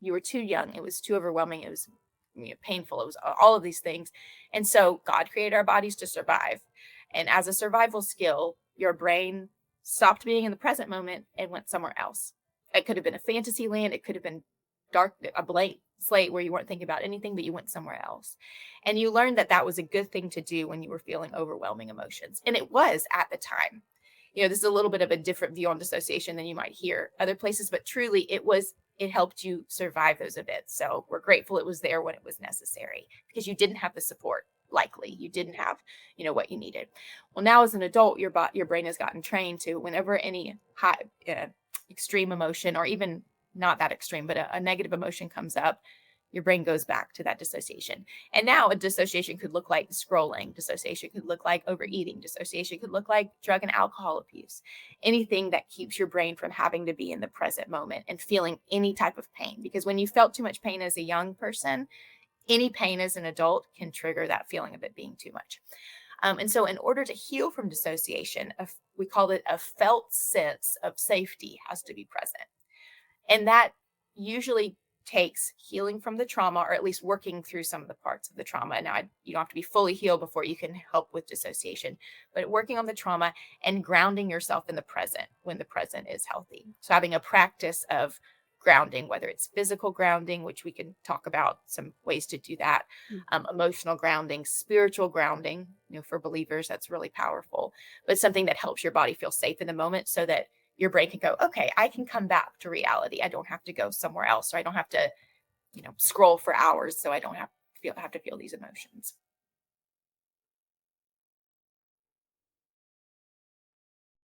You were too young. It was too overwhelming. It was painful. It was all of these things. And so God created our bodies to survive. And as a survival skill, your brain stopped being in the present moment and went somewhere else. It could have been a fantasy land. It could have been dark, a blank slate where you weren't thinking about anything, but you went somewhere else. And you learned that that was a good thing to do when you were feeling overwhelming emotions. And it was at the time. This is a little bit of a different view on dissociation than you might hear other places, but truly it helped you survive those events. So we're grateful it was there when it was necessary, because you didn't have the support. Likely you didn't have, what you needed. Well, now as an adult, your brain has gotten trained to, whenever any high, extreme emotion, or even not that extreme, but a negative emotion comes up, your brain goes back to that dissociation. And now a dissociation could look like scrolling. Dissociation could look like overeating. Dissociation could look like drug and alcohol abuse. Anything that keeps your brain from having to be in the present moment and feeling any type of pain. Because when you felt too much pain as a young person, any pain as an adult can trigger that feeling of it being too much. And so in order to heal from dissociation, we call it a felt sense of safety has to be present. And that usually takes healing from the trauma, or at least working through some of the parts of the trauma. Now, you don't have to be fully healed before you can help with dissociation, but working on the trauma and grounding yourself in the present when the present is healthy. So having a practice of grounding, whether it's physical grounding, which we can talk about some ways to do that, emotional grounding, spiritual grounding, for believers, that's really powerful, but something that helps your body feel safe in the moment so that your brain can go, okay, I can come back to reality. I don't have to go somewhere else, or I don't have to, scroll for hours. So I don't have to feel these emotions.